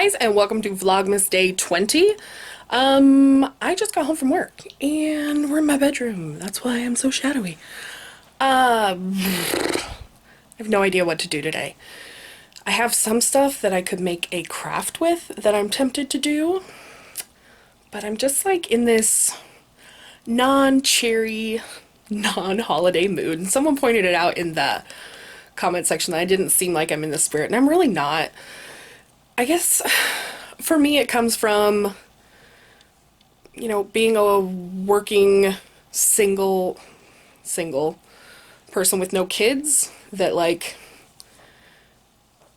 guys, and welcome to Vlogmas Day 20. I just got home from work and we're in my bedroom. That's why I'm so shadowy. I have no idea what to do today. I have some stuff that I could make a craft with that I'm tempted to do, but I'm just like in this non-cheery, non-holiday mood. And someone pointed it out in the comment section that I didn't seem like I'm in the spirit, and I'm really not. I guess for me it comes from, being a working single person with no kids, that like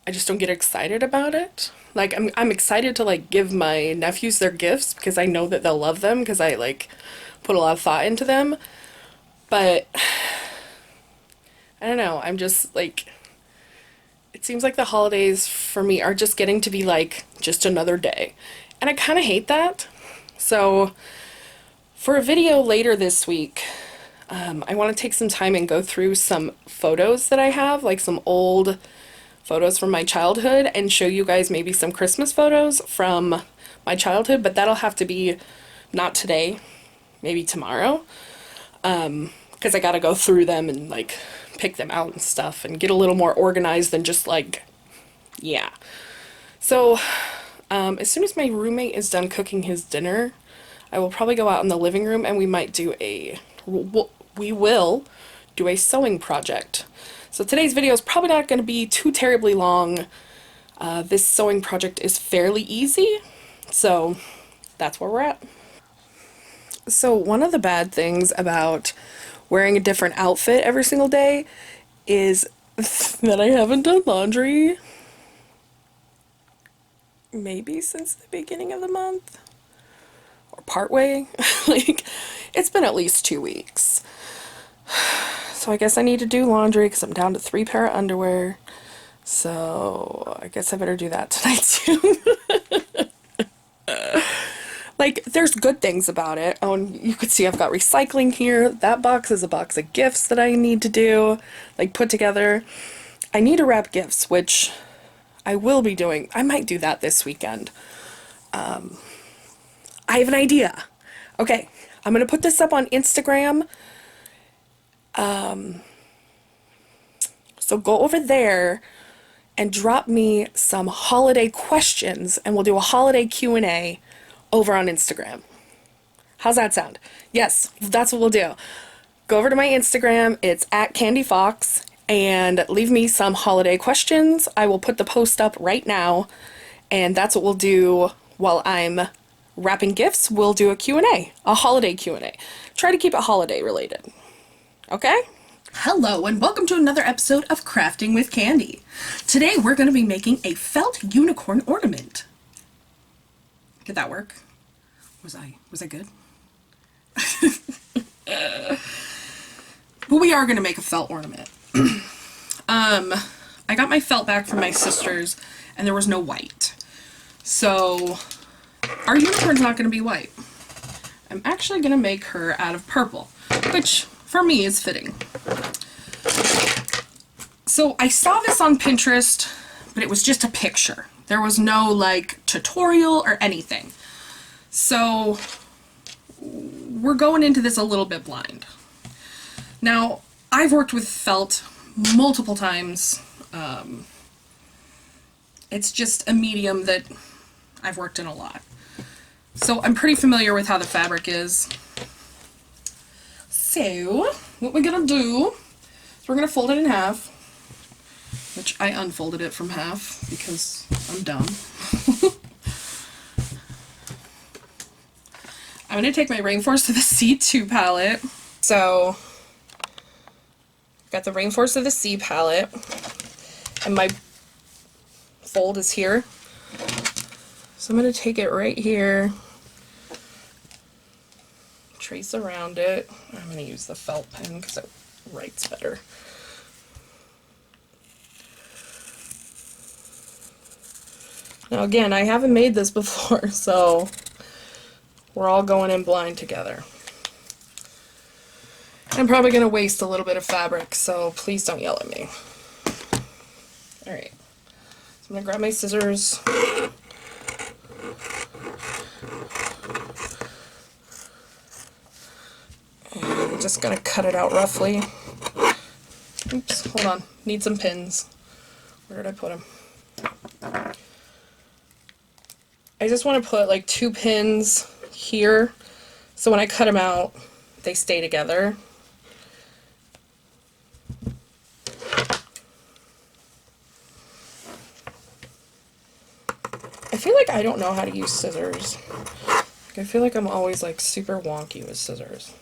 I just don't get excited about it. Like I'm excited to like give my nephews their gifts because I know that they'll love them because I like put a lot of thought into them. But I don't know, I'm just like, it seems like the holidays for me are just getting to be like just another day. And I kind of hate that. So for a video later this week, I want to take some time and go through some photos that I have, like some old photos from my childhood, and show you guys maybe some Christmas photos from my childhood, but that'll have to be not today, maybe tomorrow, because I gotta go through them and like pick them out and stuff and get a little more organized than just like, yeah. So as soon as my roommate is done cooking his dinner, I will probably go out in the living room and we might do we will do a sewing project. So today's video is probably not going to be too terribly long. This sewing project is fairly easy, so that's where we're at. So one of the bad things about wearing a different outfit every single day is that I haven't done laundry maybe since the beginning of the month, or partway. Like, it's been at least 2 weeks. So I guess I need to do laundry because I'm down to 3 pair of underwear. So I guess I better do that tonight too. Like, there's good things about it. Oh, and you could see I've got recycling here. That box is a box of gifts that I need to do, like, put together. I need to wrap gifts, which I will be doing. I might do that this weekend. I have an idea. Okay, I'm going to put this up on Instagram. So go over there and drop me some holiday questions, and we'll do a holiday Q&A over on Instagram. How's that sound? Yes, that's what we'll do. Go over to my Instagram, it's at Kandy Foxx, and leave me some holiday questions. I will put the post up right now, and that's what we'll do while I'm wrapping gifts. We'll do a Q&A, a holiday Q&A. Try to keep it holiday related. Okay? Hello, and welcome to another episode of Crafting with Kandy. Today we're going to be making a felt unicorn ornament. Did that work? Was I good? But we are going to make a felt ornament. I got my felt back from my sister's and there was no white. So our unicorn's not going to be white. I'm actually going to make her out of purple, which for me is fitting. So I saw this on Pinterest, but it was just a picture. There was no like tutorial or anything. So we're going into this a little bit blind. Now, I've worked with felt multiple times. It's just a medium that I've worked in a lot. So I'm pretty familiar with how the fabric is. So what we're gonna do is we're gonna fold it in half, which I unfolded it from half because I'm dumb. I'm going to take my Rainforest of the Sea 2 palette. So, got the Rainforest of the Sea palette, and my fold is here. So I'm going to take it right here, trace around it. I'm going to use the felt pen because it writes better. Now again, I haven't made this before, so we're all going in blind together. I'm probably going to waste a little bit of fabric, so please don't yell at me. Alright, so I'm going to grab my scissors, And I'm just going to cut it out roughly. Oops, hold on. Need some pins. Where did I put them? I just want to put like 2 pins here, so when I cut them out, they stay together. I feel like I don't know how to use scissors. Like, I feel like I'm always like super wonky with scissors.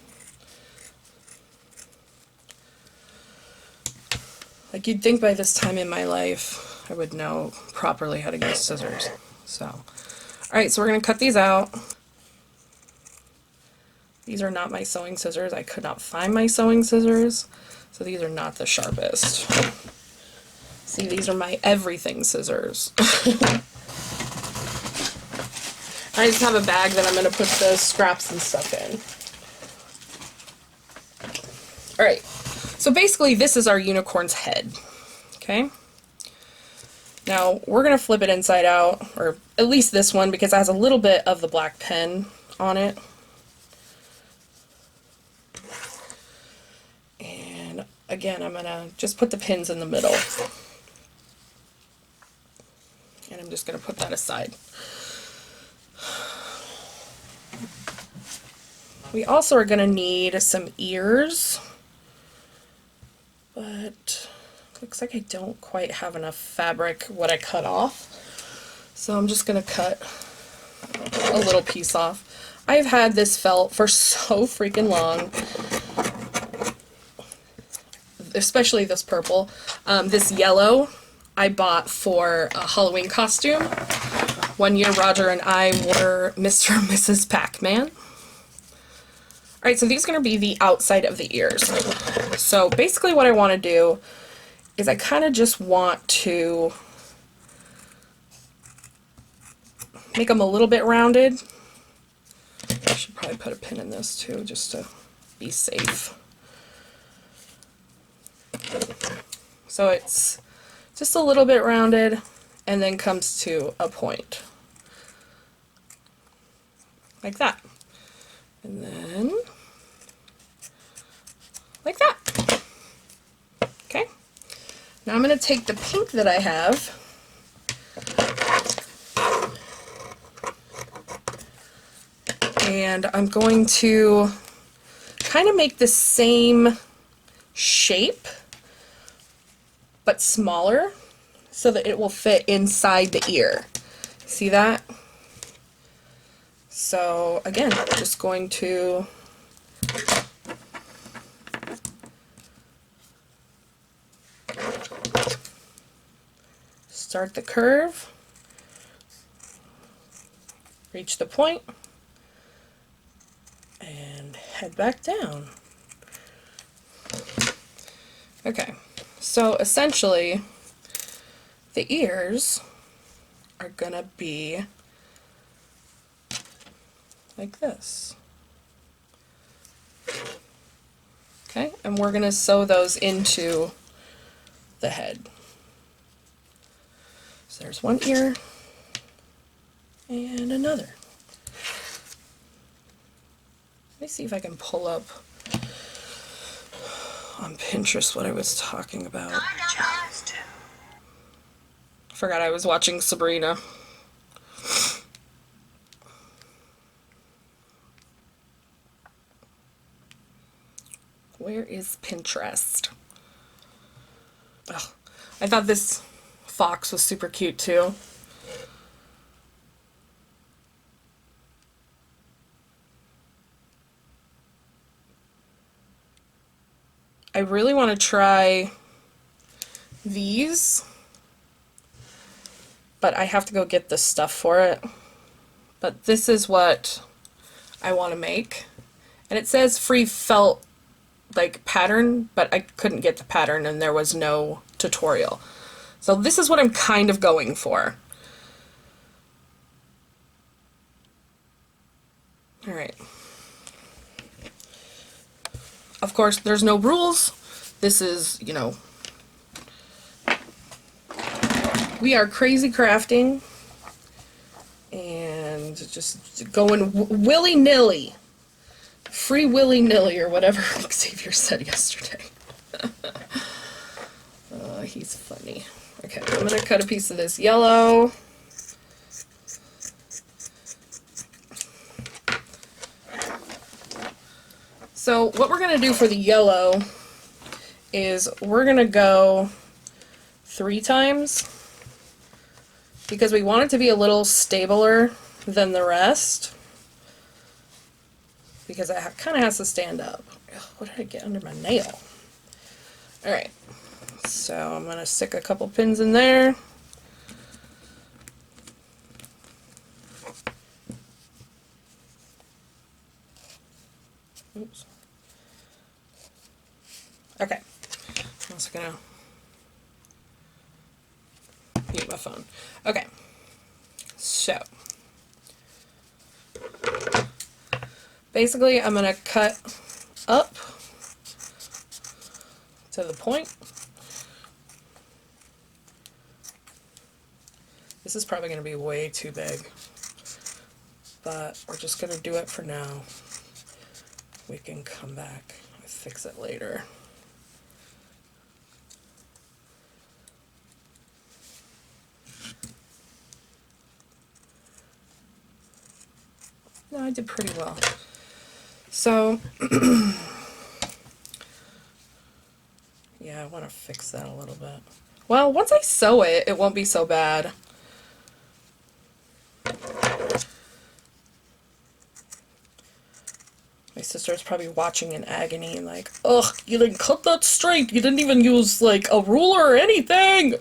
Like, you'd think by this time in my life I would know properly how to use scissors. So, alright, so we're going to cut these out. These are not my sewing scissors. I could not find my sewing scissors, so these are not the sharpest. See, these are my everything scissors. I just have a bag that I'm going to put the scraps and stuff in. Alright, so basically this is our unicorn's head. Okay? Now, we're going to flip it inside out, or at least this one, because it has a little bit of the black pen on it. And again, I'm going to just put the pins in the middle. And I'm just going to put that aside. We also are going to need some ears, but looks like I don't quite have enough fabric what I cut off, so I'm just going to cut a little piece off. I've had this felt for so freaking long, especially this purple. This yellow I bought for a Halloween costume. One year Roger and I were Mr. and Mrs. Pac-Man. Alright, so these are going to be the outside of the ears. So basically what I want to do is I kind of just want to make them a little bit rounded. I should probably put a pin in this too, just to be safe. So it's just a little bit rounded and then comes to a point. Like that. And then, like that. Okay. Now I'm going to take the pink that I have and I'm going to kind of make the same shape but smaller so that it will fit inside the ear. See that? So again, just going to start the curve, reach the point, and head back down. Okay, so essentially the ears are gonna be like this. Okay, and we're going to sew those into the head. So there's one ear and another. Let me see if I can pull up on Pinterest what I was talking about. Forgot I was watching Sabrina. Where is Pinterest? Ugh. I thought this fox was super cute too. I really want to try these, but I have to go get the stuff for it. But this is what I want to make. And it says free felt like pattern, but I couldn't get the pattern and there was no tutorial. So this is what I'm kind of going for. Alright. Of course, there's no rules. This is, you know, we are crazy crafting and just Just going willy-nilly. Free willy-nilly, or whatever Xavier said yesterday. He's funny. Okay, I'm going to cut a piece of this yellow. So what we're going to do for the yellow is we're going to go 3 times because we want it to be a little stabler than the rest because it kind of has to stand up. Ugh, what did I get under my nail? Alright, so I'm going to stick a couple pins in there. Oops. Okay, I'm also going to mute my phone. Okay, so basically I'm going to cut up to the point. This is probably going to be way too big, but we're just going to do it for now. We can come back and fix it later. No, I did pretty well. So, yeah, I want to fix that a little bit. Well, once I sew it, it won't be so bad. My sister's probably watching in agony and like, ugh, you didn't cut that straight. You didn't even use, like, a ruler or anything.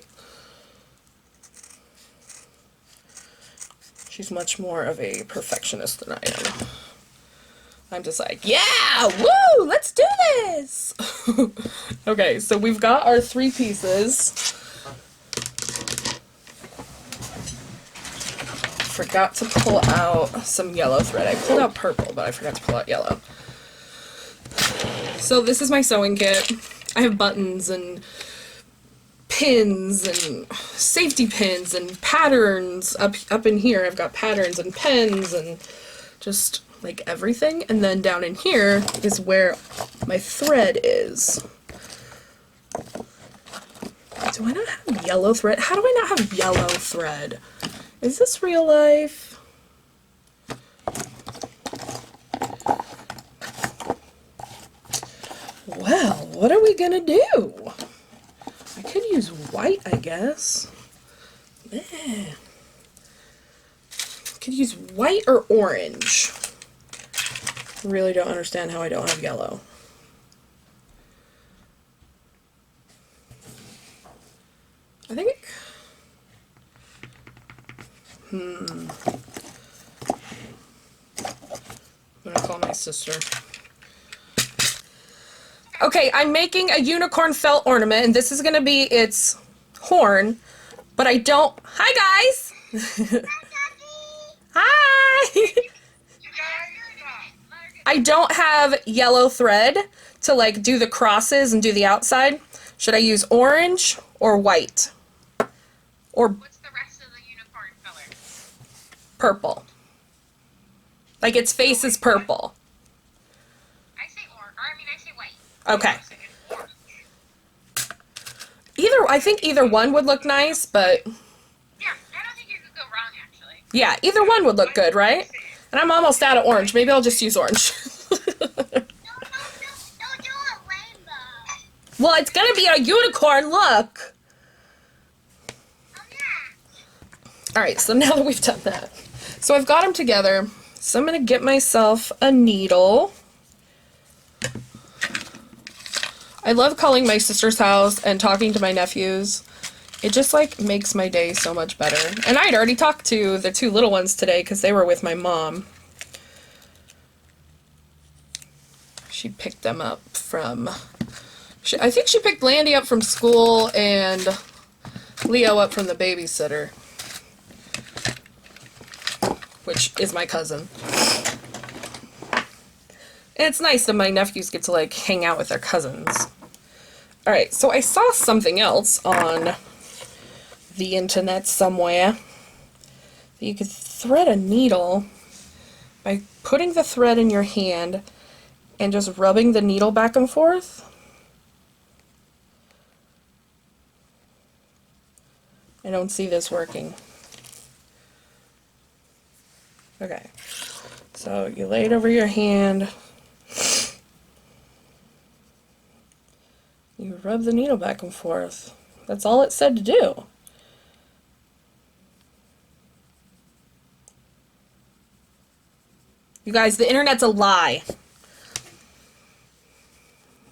She's much more of a perfectionist than I am. I'm just like, yeah, woo, let's do this. Okay, so we've got our 3 pieces. Forgot to pull out some yellow thread. I pulled out purple, but I forgot to pull out yellow. So this is my sewing kit. I have buttons and pins and safety pins and patterns up in here. I've got patterns and pens and just like everything. And then down in here is where my thread is. Do I not have yellow thread? How do I not have yellow thread? Is this real life? Well, what are we gonna do? I could use white, I guess. Man. Could use white or orange. Really don't understand how I don't have yellow. I think I'm gonna call my sister. Okay, I'm making a unicorn felt ornament, and this is gonna be its horn, but I don't. Hi, guys! Hi! I don't have yellow thread to like do the crosses and do the outside. Should I use orange or white? Or what's the rest of the unicorn color? Purple. Like its face is purple. I say orange, or I mean I say white. Okay. I think either one would look nice, but yeah, I don't think you could go wrong actually. yeah, either one would look good, right? And I'm almost out of orange. Maybe I'll just use orange. Don't do a rainbow. Well, it's gonna be a unicorn, look! Oh yeah. Alright, so now that we've done that. So I've got them together. So I'm gonna get myself a needle. I love calling my sister's house and talking to my nephews. It just like makes my day so much better. And I had already talked to the 2 little ones today because they were with my mom. She picked them up from... I think she picked Landy up from school and Leo up from the babysitter, which is my cousin. And it's nice that my nephews get to like hang out with their cousins. Alright, so I saw something else on the internet somewhere. You could thread a needle by putting the thread in your hand and just rubbing the needle back and forth. I don't see this working. Okay, so you lay it over your hand. You rub the needle back and forth. That's all it said to do. You guys, the internet's a lie.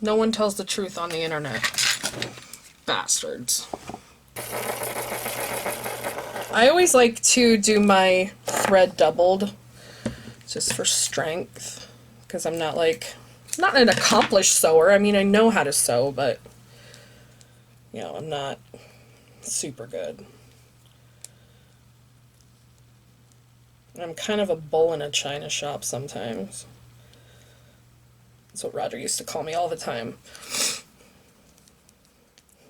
No one tells the truth on the internet. Bastards. I always like to do my thread doubled just for strength, because I'm not an accomplished sewer. I mean, I know how to sew, but you know, I'm not super good. I'm kind of a bull in a china shop sometimes. That's what Roger used to call me all the time.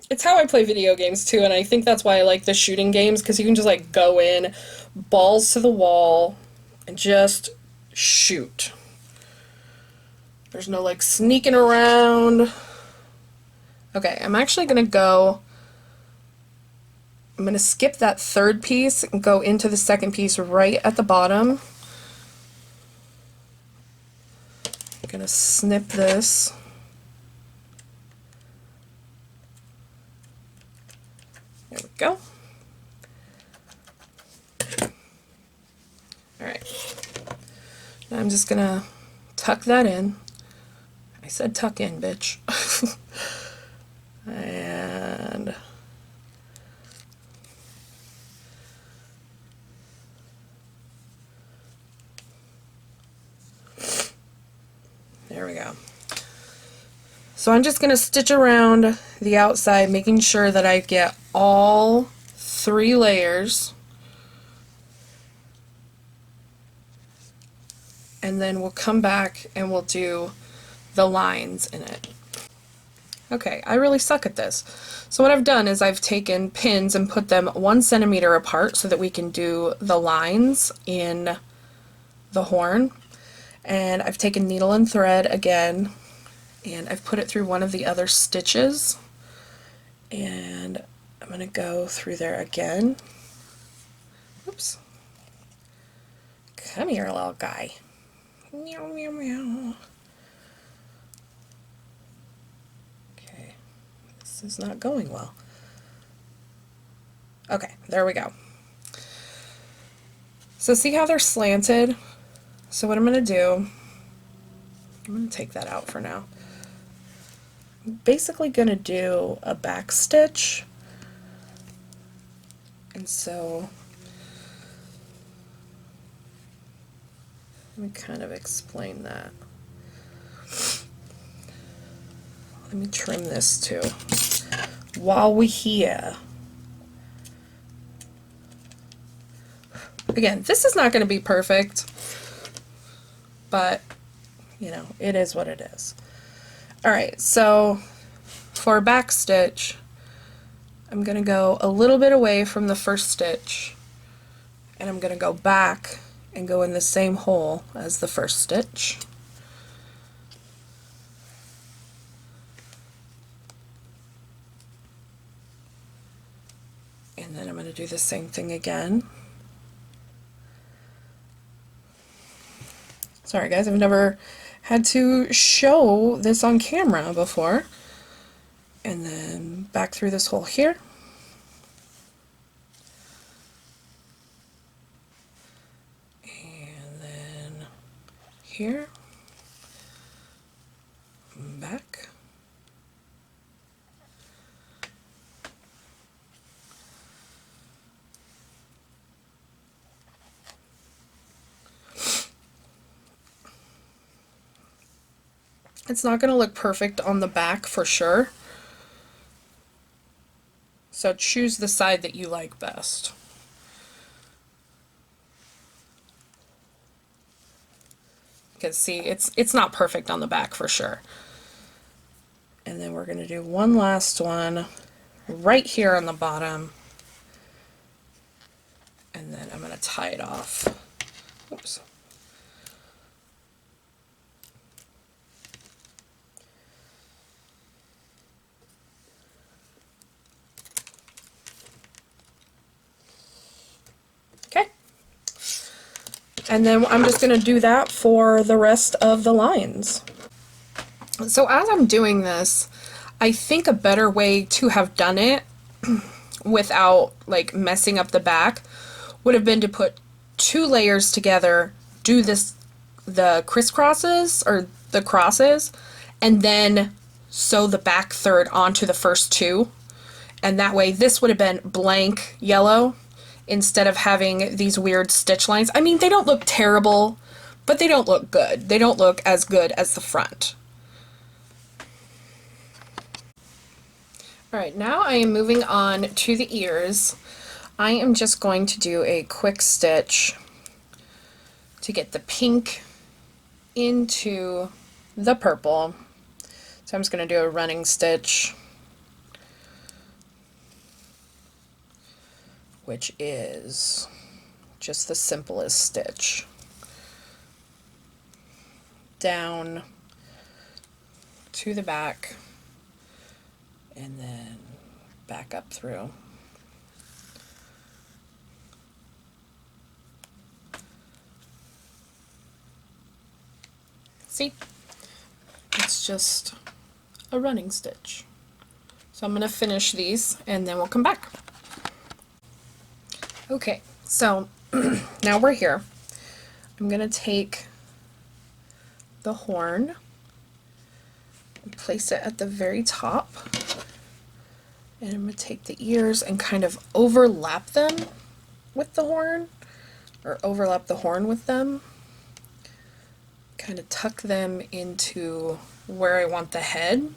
It's how I play video games too, and I think that's why I like the shooting games, because you can just like go in, balls to the wall, and just shoot. There's no like sneaking around. Okay, I'm actually gonna skip that third piece and go into the second piece right at the bottom. I'm gonna snip this. There we go. Alright. Now I'm just gonna tuck that in. I said tuck in, bitch. And there we go. So I'm just going to stitch around the outside, making sure that I get all 3 layers. And then we'll come back and we'll do the lines in it. Okay, I really suck at this. So what I've done is I've taken pins and put them 1 centimeter apart so that we can do the lines in the horn. And I've taken needle and thread again, and I've put it through one of the other stitches, and I'm going to go through there again. Oops. Come here, little guy. Meow, meow, meow. Okay, this is not going well. Okay, there we go. So see how they're slanted? So what I'm going to do, I'm going to take that out for now. I'm basically going to do a back stitch. And so let me kind of explain that. Let me trim this too while we're here. Again, this is not going to be perfect, but you know, it is what it is. Alright, so for a back stitch, I'm going to go a little bit away from the first stitch, and I'm going to go back and go in the same hole as the first stitch. And then I'm going to do the same thing again. Sorry guys, I've never had to show this on camera before. And then back through this hole here. And then here. Back. It's not going to look perfect on the back for sure. So choose the side that you like best. Because see, it's not perfect on the back for sure. And then we're going to do one last one right here on the bottom. And then I'm going to tie it off. Oops. And then I'm just going to do that for the rest of the lines. So as I'm doing this, I think a better way to have done it without like messing up the back would have been to put 2 layers together, do the crisscrosses or the crosses, and then sew the back third onto the first 2. And that way this would have been blank yellow instead of having these weird stitch lines. I mean, they don't look terrible, but they don't look good. They don't look as good as the front. Alright, now I am moving on to the ears. I am just going to do a quick stitch to get the pink into the purple. So I'm just going to do a running stitch, which is just the simplest stitch. Down to the back and then back up through. See? It's just a running stitch. So I'm going to finish these and then we'll come back. Okay, so now we're here. I'm going to take the horn and place it at the very top. And I'm going to take the ears and kind of overlap them with the horn, or overlap the horn with them. Kind of tuck them into where I want the head.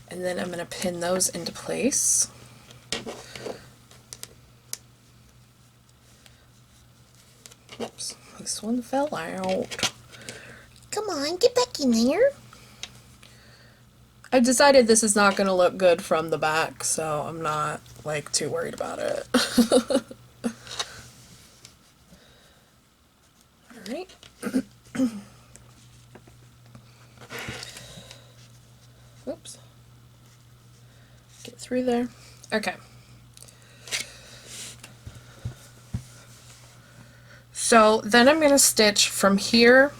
And then I'm going to pin those into place. Oops, this one fell out. Come on, get back in there. I decided this is not going to look good from the back, so I'm not, like, too worried about it. Alright. Oops. Get through there. Okay. So then I'm going to stitch from here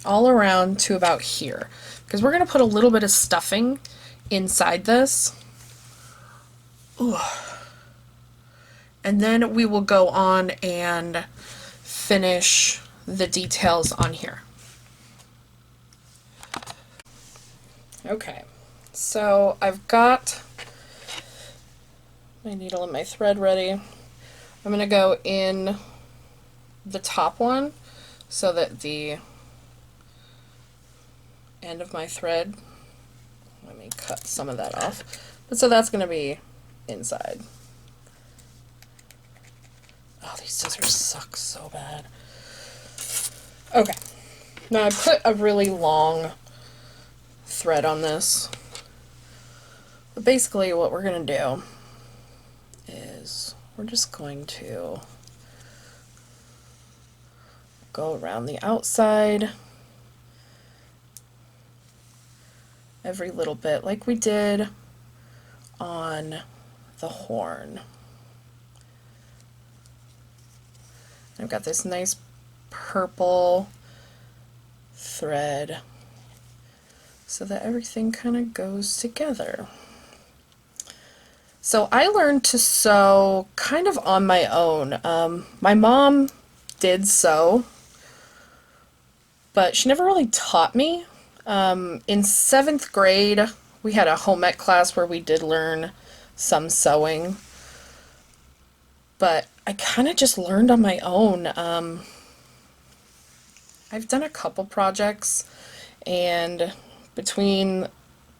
all around to about here, because we're going to put a little bit of stuffing inside this. Ooh. And then we will go on and finish the details on here. Okay, so I've got my needle and my thread ready. I'm going to go in the top one so that the end of my thread, let me cut some of that off, but so that's going to be inside. Oh, these scissors suck so bad. Okay, now I put a really long thread on this, but basically what we're going to do is we're just going to go around the outside every little bit like we did on the horn. I've got this nice purple thread so that everything kind of goes together. So I learned to sew kind of on my own. My mom did sew, but she never really taught me. In 7th grade, we had a home ec class where we did learn some sewing, but I kind of just learned on my own. I've done a couple projects, and between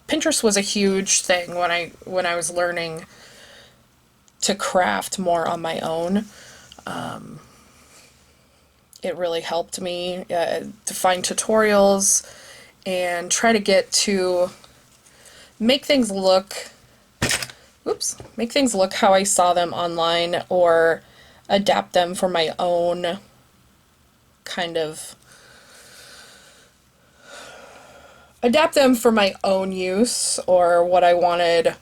Pinterest was a huge thing when I was learning to craft more on my own. It really helped me to find tutorials and try to get to make things look, make things look how I saw them online, or adapt them for my own kind of, adapt them for my own use or what I wanted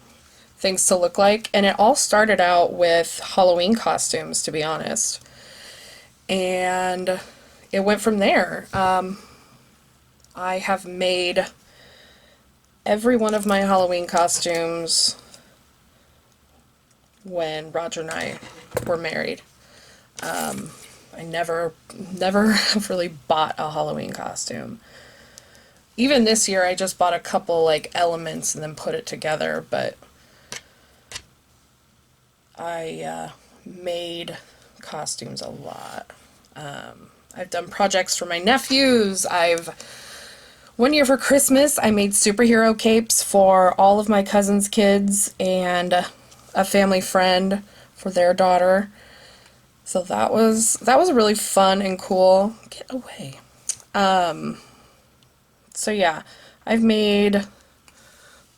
things to look like. And it all started out with Halloween costumes, to be honest. And it went from there. I have made every one of my Halloween costumes when Roger and I were married. I never have really bought a Halloween costume. Even this year, I just bought a couple like elements and then put it together, but I made costumes a lot. I've done projects for my nephews. One year for Christmas, I made superhero capes for all of my cousin's kids and a family friend for their daughter. So that was really fun and cool. Get away. So yeah, I've made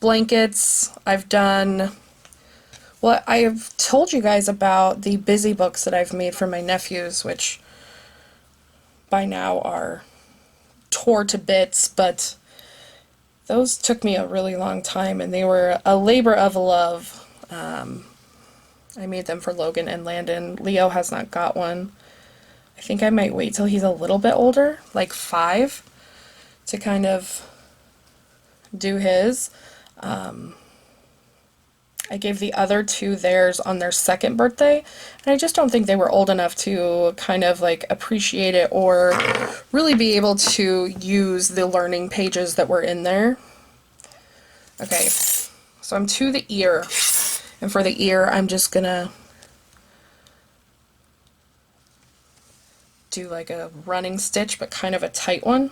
blankets. Well, I've told you guys about the busy books that I've made for my nephews, which by now are tore to bits, but those took me a really long time and they were a labor of love. I made them for Logan and Landon. Leo has not got one. I think I might wait till he's a little bit older, like 5, to kind of do his. I gave the other 2 theirs on their 2nd birthday, and I just don't think they were old enough to kind of like appreciate it or really be able to use the learning pages that were in there. Okay, so I'm to the ear, and for the ear I'm just gonna do like a running stitch, but kind of a tight one,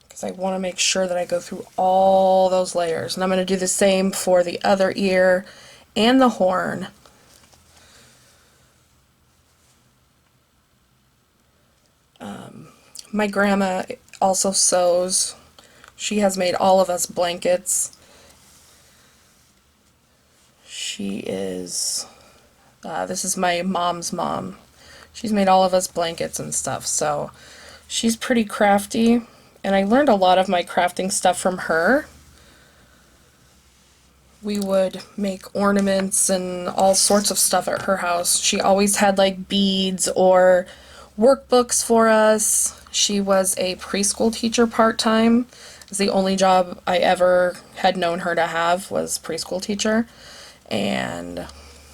because I want to make sure that I go through all those layers. And I'm going to do the same for the other ear and the horn. My grandma also sews. She has made all of us blankets. She is, this is my mom's mom. She's made all of us blankets and stuff, so she's pretty crafty. And I learned a lot of my crafting stuff from her. We would make ornaments and all sorts of stuff at her house. She always had like beads or workbooks for us. She was a preschool teacher part-time. It's the only job I ever had known her to have was preschool teacher. And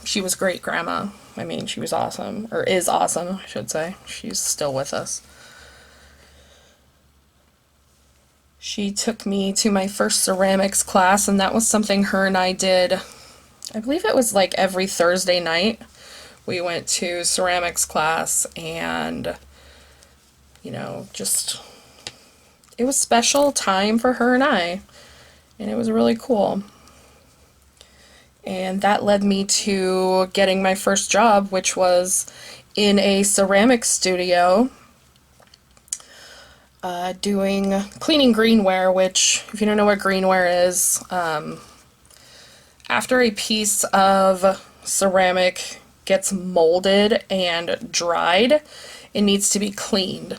she was great grandma. I mean, she was awesome, or is awesome, I should say. She's still with us. She took me to my first ceramics class, and that was something her and I did. I believe it was like every Thursday night. We went to ceramics class, and, you know, just, it was special time for her and I, and it was really cool. And that led me to getting my first job, which was in a ceramics studio, doing cleaning greenware, which, if you don't know what greenware is, after a piece of ceramic gets molded and dried, it needs to be cleaned.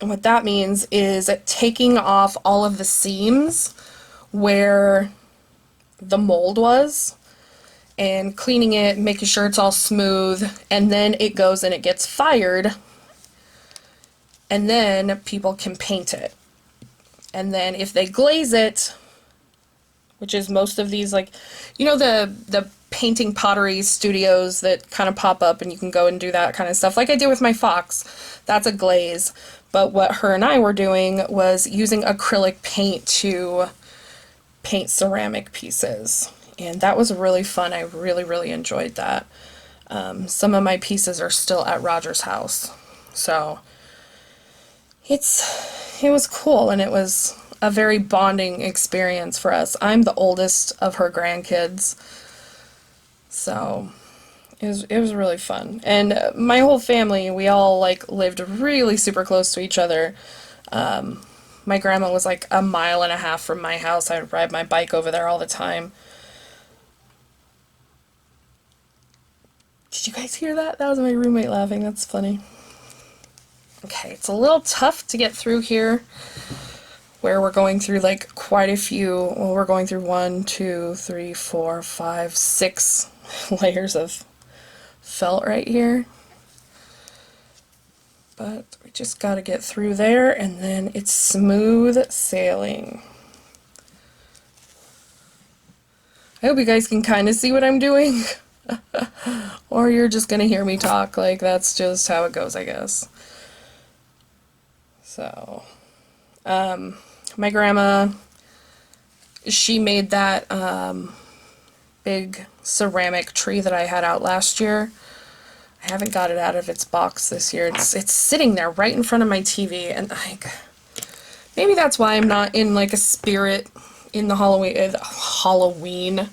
And what that means is taking off all of the seams where the mold was and cleaning it, making sure it's all smooth, and then it goes and it gets fired, and then people can paint it. And then if they glaze it, which is most of these, like, you know, the painting pottery studios that kind of pop up and you can go and do that kind of stuff, like I did with my Fox. That's a glaze. But what her and I were doing was using acrylic paint to paint ceramic pieces. And that was really fun. I really enjoyed that. Some of my pieces are still at Roger's house. So it was cool, and it was a very bonding experience for us. I'm the oldest of her grandkids, so it was really fun. And my whole family, we all like lived really super close to each other. My grandma was like 1.5 miles from my house. I would ride my bike over there all the time. Did you guys hear that? That was my roommate laughing. That's funny. Okay, it's a little tough to get through here, where we're going through like quite a few, well, we're going through 1, 2, 3, 4, 5, 6 layers of felt right here. But we just gotta get through there, and then it's smooth sailing. I hope you guys can kind of see what I'm doing. Or you're just gonna hear me talk, like that's just how it goes, I guess. So, my grandma, she made that big ceramic tree that I had out last year. I haven't got it out of its box this year. It's sitting there right in front of my TV, and like, maybe that's why I'm not in like a spirit in the Halloween.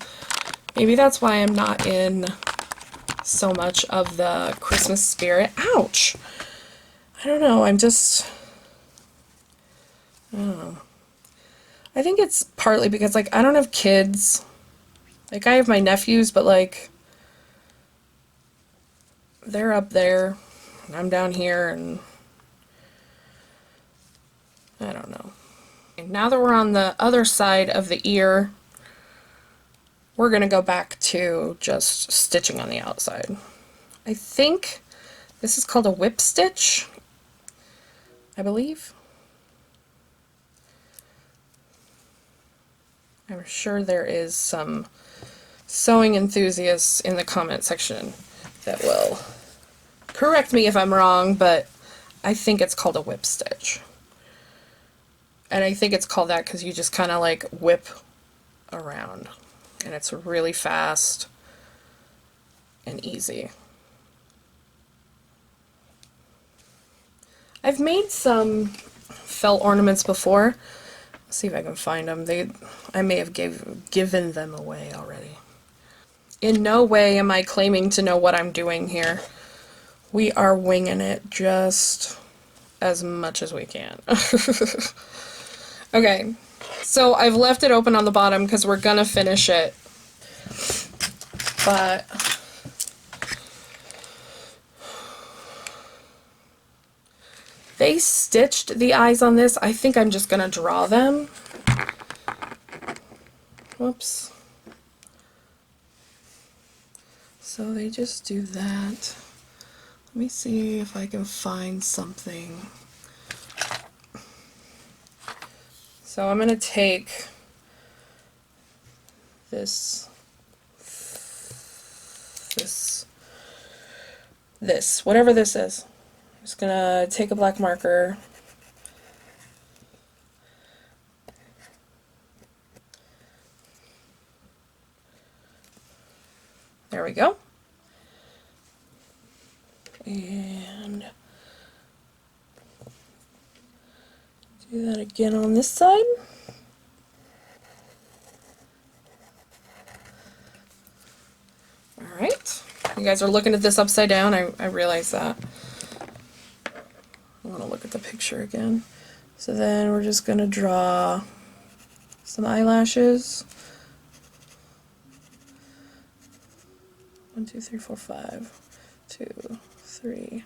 Maybe that's why I'm not in so much of the Christmas spirit. Ouch! I don't know, I don't know. I think it's partly because, like, I don't have kids. Like, I have my nephews, but, like, they're up there, and I'm down here, and I don't know. Now that we're on the other side of the ear, we're gonna go back to just stitching on the outside. I think this is called a whip stitch, I believe. I'm sure there is some sewing enthusiasts in the comment section that will correct me if I'm wrong, but I think it's called a whip stitch. And I think it's called that because you just kind of like whip around, and it's really fast and easy. I've made some felt ornaments before. Let's see if I can find them. I may have given them away already. In no way am I claiming to know what I'm doing here. We are winging it just as much as we can. Okay, so I've left it open on the bottom because we're gonna finish it. But they stitched the eyes on this. I think I'm just gonna draw them. Whoops. So they just do that. Let me see if I can find something. So I'm gonna take this, whatever this is. I'm just gonna take a black marker. There we go. And do that again on this side. Alright. You guys are looking at this upside down. I realize that. I want to look at the picture again. So then we're just going to draw some eyelashes. 1, 2, 3, 4, 5. 2, 3,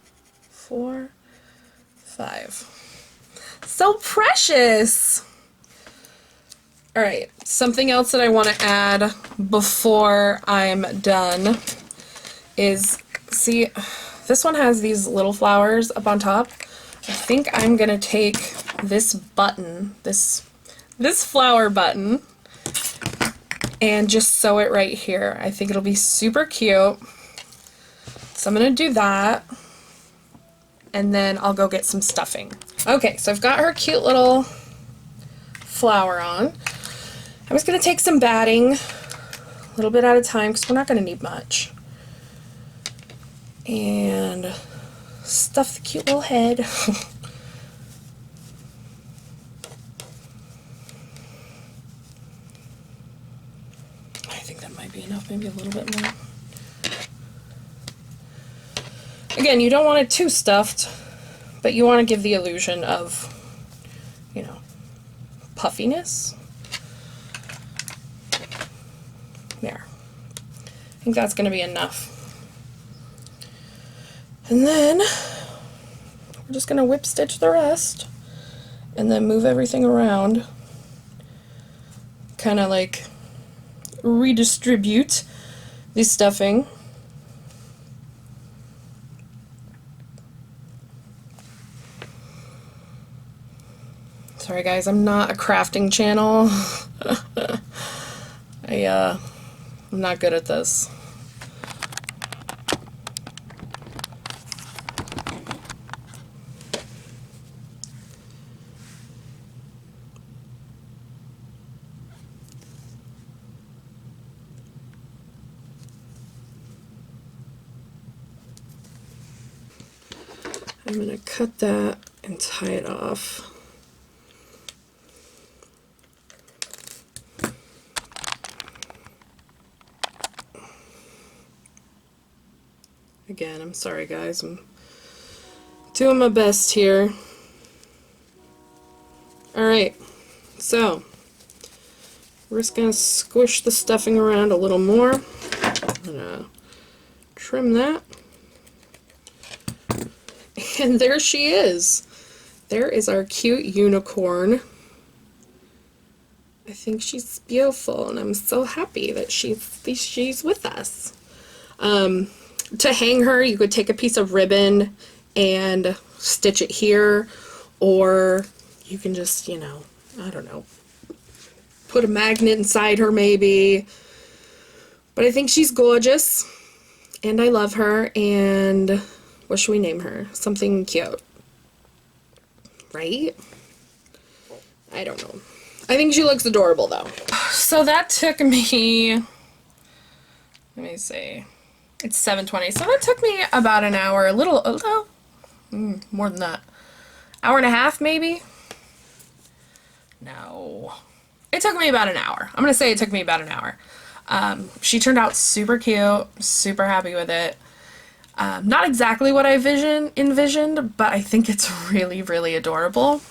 4, 5. So precious! Alright, something else that I want to add before I'm done is, see, this one has these little flowers up on top. I think I'm going to take this button, this flower button, and just sew it right here. I think it'll be super cute. So I'm going to do that, and then I'll go get some stuffing. Okay, so I've got her cute little flower on. I'm just going to take some batting, a little bit at a time, because we're not going to need much. And stuff the cute little head. I think that might be enough, maybe a little bit more. Again, you don't want it too stuffed, but you want to give the illusion of, you know, puffiness. There. I think that's going to be enough. And then we're just going to whip stitch the rest and then move everything around. Kind of like redistribute the stuffing. Sorry guys, I'm not a crafting channel. I'm not good at this. I'm gonna cut that and tie it off. Again, I'm sorry guys, I'm doing my best here. Alright, so we're just gonna squish the stuffing around a little more. I'm gonna trim that. And there she is. There is our cute unicorn. I think she's beautiful, and I'm so happy that she's with us. To hang her, you could take a piece of ribbon and stitch it here, or you can just, you know, I don't know, put a magnet inside her maybe. But I think she's gorgeous, and I love her, and what should we name her? Something cute. Right? I don't know. I think she looks adorable though. So that took me, let me see, it's 7:20, so that took me about an hour, a little more than that. Hour and a half maybe? No. It took me about an hour. I'm gonna say it took me about an hour. She turned out super cute, super happy with it. Not exactly what I envisioned, but I think it's really, really adorable.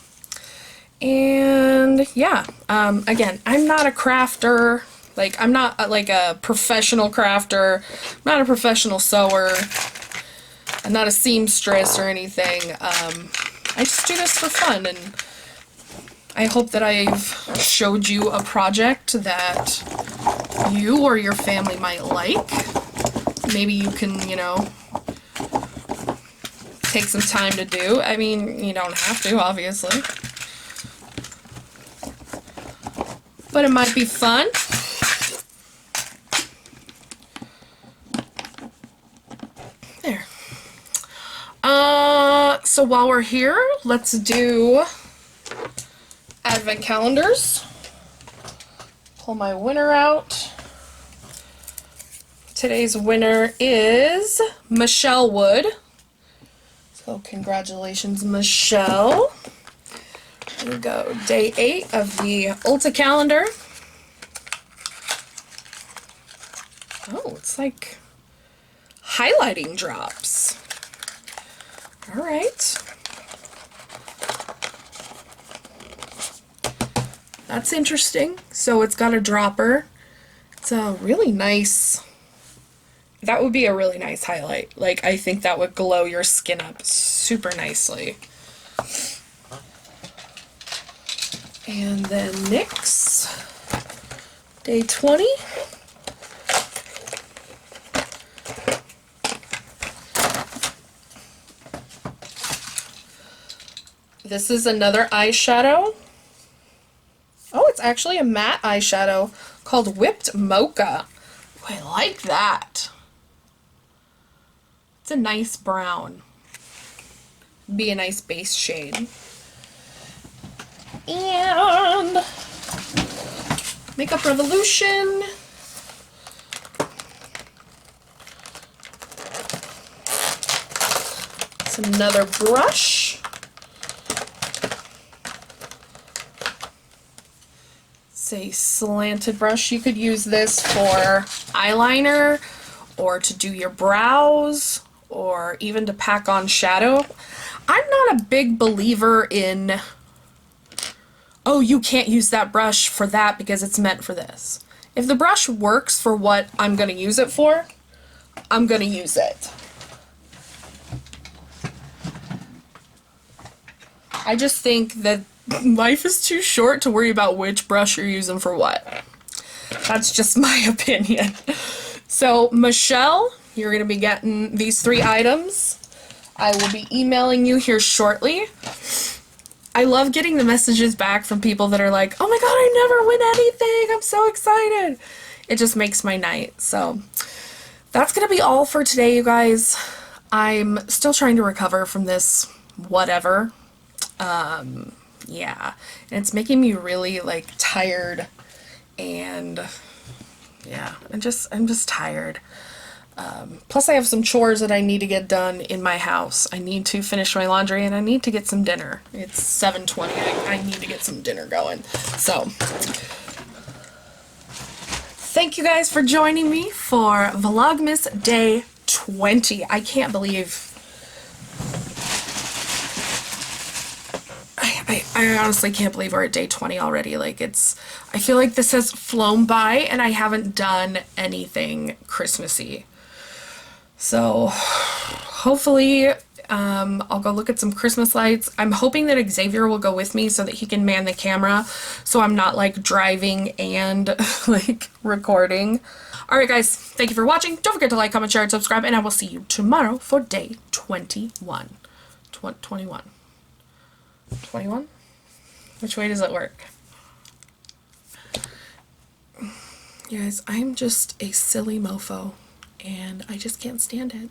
And yeah, again, I'm not a crafter. Like, I'm not like a professional crafter. I'm not a professional sewer. I'm not a seamstress or anything. I just do this for fun, and I hope that I've showed you a project that you or your family might like. Maybe you can, you know, take some time to do. I mean, you don't have to, obviously. But it might be fun. There. So while we're here, let's do advent calendars. Pull my winner out. Today's winner is Michelle Wood. So congratulations, Michelle. Here we go. Day 8 of the Ulta calendar. Oh, it's like highlighting drops. All right. That's interesting. So it's got a dropper. It's a really nice, that would be a really nice highlight. Like, I think that would glow your skin up super nicely. And then NYX, day 20. This is another eyeshadow. Oh, it's actually a matte eyeshadow called Whipped Mocha. Oh, I like that. It's a nice brown. Be a nice base shade. And Makeup Revolution. It's another brush. It's a slanted brush. You could use this for eyeliner or to do your brows or even to pack on shadow. I'm not a big believer in, oh, you can't use that brush for that because it's meant for this. If the brush works for what I'm going to use it for, I'm going to use it. I just think that life is too short to worry about which brush you're using for what. That's just my opinion. So, Michelle, you're going to be getting these 3 items. I will be emailing you here shortly. I love getting the messages back from people that are like, oh my god, I never win anything. I'm so excited. It just makes my night. So that's going to be all for today, you guys. I'm still trying to recover from this whatever. Yeah. And it's making me really like tired, and yeah, I'm just tired. Plus I have some chores that I need to get done in my house. I need to finish my laundry and I need to get some dinner. It's 7:20. I need to get some dinner going. So thank you guys for joining me for Vlogmas Day 20. I can't believe... I honestly can't believe we're at day 20 already. Like, I feel like this has flown by and I haven't done anything Christmassy. So hopefully I'll go look at some Christmas lights. I'm hoping that Xavier will go with me so that he can man the camera, so I'm not like driving and like recording. Alright guys, thank you for watching. Don't forget to like, comment, share, and subscribe, and I will see you tomorrow for day 21. 21? 21? Which way does it work? You guys, I'm just a silly mofo, and I just can't stand it.